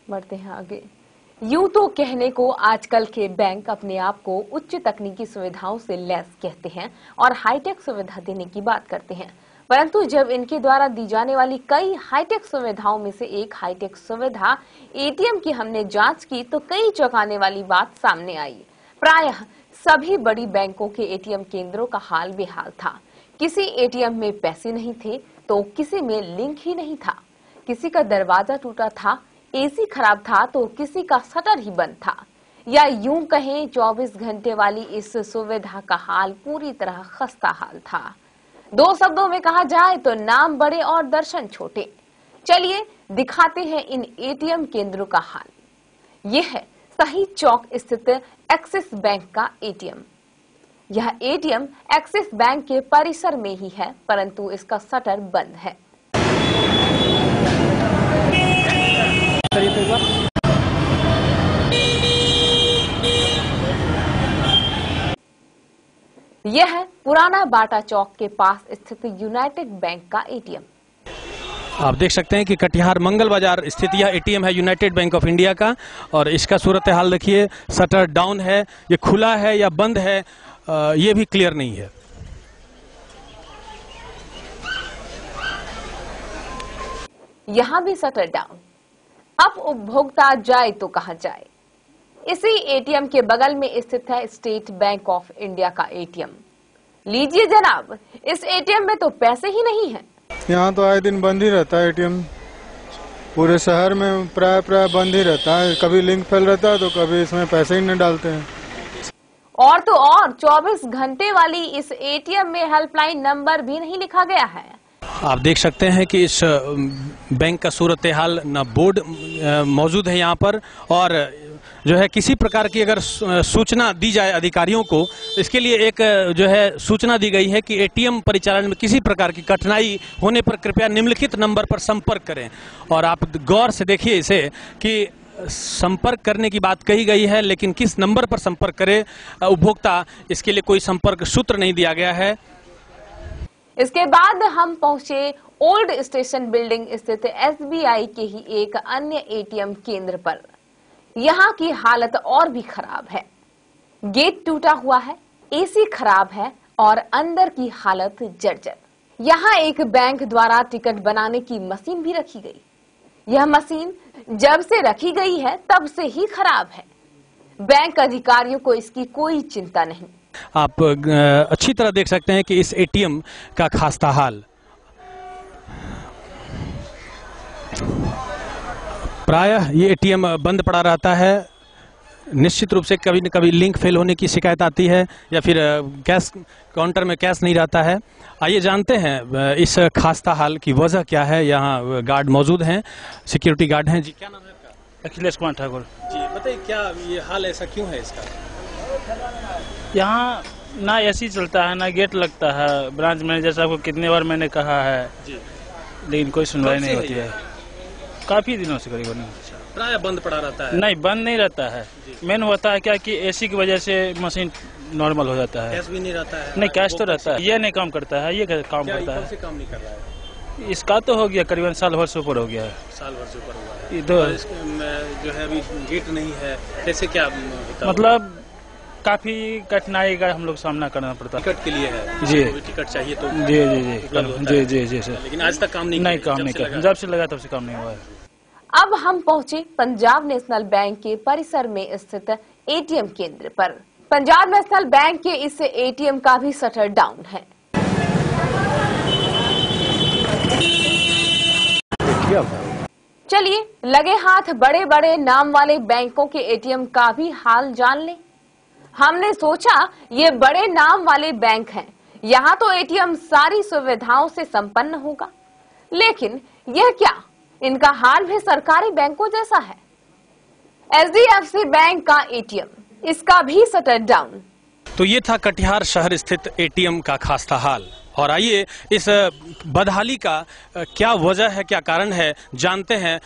बढ़ते हैं आगे। यूं तो कहने को आजकल के बैंक अपने आप को उच्च तकनीकी सुविधाओं से लैस कहते हैं और हाईटेक सुविधा देने की बात करते हैं, परंतु जब इनके द्वारा दी जाने वाली कई हाईटेक सुविधाओं में से एक हाईटेक सुविधा एटीएम की हमने जांच की तो कई चौंकाने वाली बात सामने आई। प्रायः सभी बड़ी बैंकों के एटीएम केंद्रों का हाल बेहाल था। किसी एटीएम में पैसे नहीं थे तो किसी में लिंक ही नहीं था, किसी का दरवाजा टूटा था, एसी खराब था तो किसी का शटर ही बंद था, या यूं कहें 24 घंटे वाली इस सुविधा का हाल पूरी तरह खस्ता हाल था। दो शब्दों में कहा जाए तो नाम बड़े और दर्शन छोटे। चलिए दिखाते हैं इन एटीएम केंद्रों का हाल। यह है शहीद चौक स्थित एक्सिस बैंक का एटीएम। यह एटीएम एक्सिस बैंक के परिसर में ही है, परंतु इसका शटर बंद है। यह है पुराना बाटा चौक के पास स्थित यूनाइटेड बैंक का एटीएम। आप देख सकते हैं कि कटिहार मंगल बाजार स्थित यह एटीएम है यूनाइटेड बैंक ऑफ इंडिया का, और इसका सूरत हाल देखिए, शटर डाउन है, ये खुला है या बंद है ये भी क्लियर नहीं है। यहाँ भी शटर डाउन। अब उपभोक्ता जाए तो कहां जाए। इसी एटीएम के बगल में स्थित है स्टेट बैंक ऑफ इंडिया का एटीएम। लीजिए जनाब, इस एटीएम में तो पैसे ही नहीं है। यहाँ तो आए दिन बंद ही रहता है एटीएम, पूरे शहर में प्राय बंद ही रहता है। कभी लिंक फेल रहता है तो कभी इसमें पैसे ही नहीं डालते हैं। और तो और 24 घंटे वाली इस एटीएम में हेल्पलाइन नंबर भी नहीं लिखा गया है। आप देख सकते हैं कि इस बैंक का सूरत हाल न बोर्ड मौजूद है यहाँ पर, और जो है किसी प्रकार की अगर सूचना दी जाए अधिकारियों को, इसके लिए एक जो है सूचना दी गई है कि एटीएम परिचालन में किसी प्रकार की कठिनाई होने पर कृपया निम्नलिखित नंबर पर संपर्क करें। और आप गौर से देखिए इसे कि संपर्क करने की बात कही गई है, लेकिन किस नंबर पर संपर्क करे उपभोक्ता, इसके लिए कोई संपर्क सूत्र नहीं दिया गया है। इसके बाद हम पहुंचे ओल्ड स्टेशन बिल्डिंग स्थित एसबीआई के ही एक अन्य एटीएम केंद्र पर। यहाँ की हालत और भी खराब है। गेट टूटा हुआ है, एसी खराब है और अंदर की हालत जर्जर। यहाँ एक बैंक द्वारा टिकट बनाने की मशीन भी रखी गई। यह मशीन जब से रखी गई है तब से ही खराब है। बैंक अधिकारियों को इसकी कोई चिंता नहीं। आप अच्छी तरह देख सकते हैं कि इस एटीएम का खास्ता हाल। प्रायः ये एटीएम बंद पड़ा रहता है। निश्चित रूप से कभी न कभी लिंक फेल होने की शिकायत आती है, या फिर कैश काउंटर में कैश नहीं रहता है। आइए जानते हैं इस खास्ता हाल की वजह क्या है। यहाँ गार्ड मौजूद हैं, सिक्योरिटी गार्ड हैं। जी, क्या नाम है आपका? अखिलेश कुमार ठाकुर। जी बताइए, क्या ये हाल ऐसा क्यों है इसका? यहाँ ना एसी चलता है ना गेट लगता है। ब्रांच मैनेजर साहब को कितने बार मैंने कहा है जी, लेकिन कोई सुनवाई नहीं होती है। काफी दिनों से करीबन। प्राय बंद पड़ा रहता है? नहीं, बंद नहीं रहता है। मेन होता है क्या कि एसी की वजह से मशीन नॉर्मल हो जाता है। कैश भी नहीं रहता है? नहीं, कैश तो रहता है। ये नहीं काम करता है, ये काम करता है। काम नहीं कर रहा है? इसका तो हो गया करीबन साल भर से ऊपर हो गया है। साल भर से ऊपर हुआ है। तो जो है अभी गेट नहीं है, कैसे क्या मतलब काफी कठिनाई का हम लोग सामना करना पड़ता है। टिकट के लिए है जी, टिकट चाहिए तो जी जी जी जी जी सर। लेकिन आज तक काम नहीं काम नहीं किया। जब से लगा तब से काम नहीं हुआ है। अब हम पहुंचे पंजाब नेशनल बैंक के परिसर में स्थित एटीएम केंद्र पर। पंजाब नेशनल बैंक के इस एटीएम का भी शटर डाउन है। चलिए लगे हाथ बड़े बड़े नाम वाले बैंकों के एटीएम का भी हाल जान लें। हमने सोचा ये बड़े नाम वाले बैंक हैं, यहाँ तो एटीएम सारी सुविधाओं से संपन्न होगा, लेकिन यह क्या, इनका हाल भी सरकारी बैंकों जैसा है। एचडीएफसी बैंक का एटीएम, इसका भी शटर डाउन। तो ये था कटिहार शहर स्थित एटीएम का खास्ता हाल। और आइए इस बदहाली का क्या वजह है, क्या कारण है, जानते हैं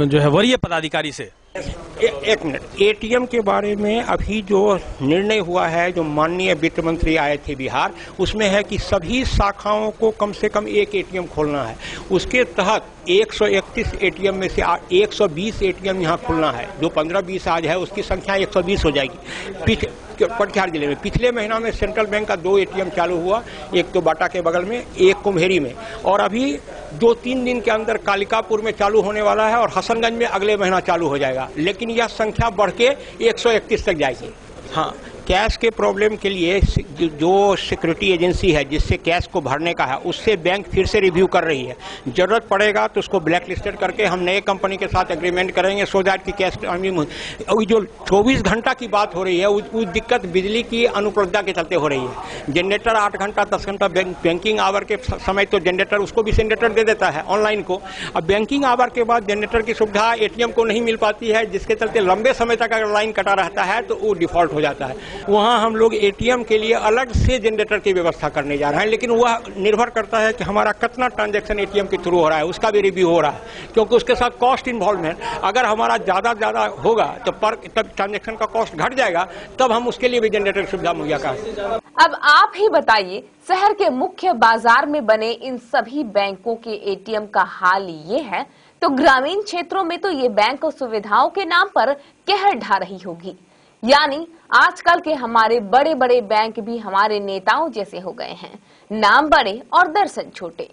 जो है वरीय पदाधिकारी से। एक मिनट, एटीएम के बारे में अभी जो निर्णय हुआ है, जो माननीय वित्त मंत्री आए थे बिहार, उसमें है कि सभी शाखाओं को कम से कम एक एटीएम खोलना है। उसके तहत 131 एटीएम में से 120 एटीएम यहाँ खुलना है। जो 15-20 आज है उसकी संख्या 120 हो जाएगी। कटिहार जिले में पिछले महीना में सेंट्रल बैंक का 2 एटीएम चालू हुआ, एक तो बाटा के बगल में, एक कुम्हेरी में, और अभी 2-3 दिन के अंदर कालिकापुर में चालू होने वाला है और हसनगंज में अगले महीना चालू हो जाएगा। लेकिन यह संख्या बढ़ के 131 तक जाएगी। हाँ, कैश के प्रॉब्लम के लिए जो सिक्योरिटी एजेंसी है जिससे कैश को भरने का है, उससे बैंक फिर से रिव्यू कर रही है। जरूरत पड़ेगा तो उसको ब्लैक लिस्टेड करके हम नए कंपनी के साथ एग्रीमेंट करेंगे, सो दैट की कैश जो 24 घंटा की बात हो रही है, वो दिक्कत बिजली की अनुपलब्धता के चलते हो रही है। जनरेटर 8 घंटा 10 घंटा बैंकिंग आवर के समय तो जनरेटर, उसको भी जनरेटर दे देता है ऑनलाइन को। अब बैंकिंग आवर के बाद जनरेटर की सुविधा एटीएम को नहीं मिल पाती है, जिसके चलते लंबे समय तक अगर लाइन कटा रहता है तो वो डिफॉल्ट हो जाता है। वहाँ हम लोग एटीएम के लिए अलग से जनरेटर की व्यवस्था करने जा रहे हैं, लेकिन वह निर्भर करता है कि हमारा कितना ट्रांजैक्शन एटीएम के थ्रू हो रहा है, उसका भी रिव्यू हो रहा है, क्योंकि उसके साथ कॉस्ट इन्वॉल्वमेंट अगर हमारा ज्यादा होगा तो तब ट्रांजैक्शन का कॉस्ट घट जाएगा, तब हम उसके लिए भी जनरेटर सुविधा मुहैया करेंगे। अब आप ही बताइए, शहर के मुख्य बाजार में बने इन सभी बैंकों के एटीएम का हाल ये है, तो ग्रामीण क्षेत्रों में तो ये बैंक सुविधाओं के नाम पर कहर ढा रही होगी। यानी आजकल के हमारे बड़े बड़े बैंक भी हमारे नेताओं जैसे हो गए हैं, नाम बड़े और दर्शन छोटे।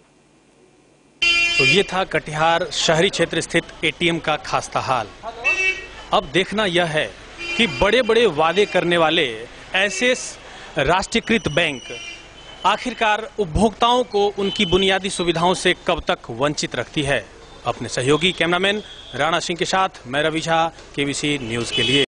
तो ये था कटिहार शहरी क्षेत्र स्थित एटीएम का खास्ता हाल। अब देखना यह है कि बड़े बड़े वादे करने वाले ऐसे राष्ट्रीयकृत बैंक आखिरकार उपभोक्ताओं को उनकी बुनियादी सुविधाओं से कब तक वंचित रखती है। अपने सहयोगी कैमरामैन राणा सिंह के साथ मैं रवि झा, केबीसी न्यूज के लिए।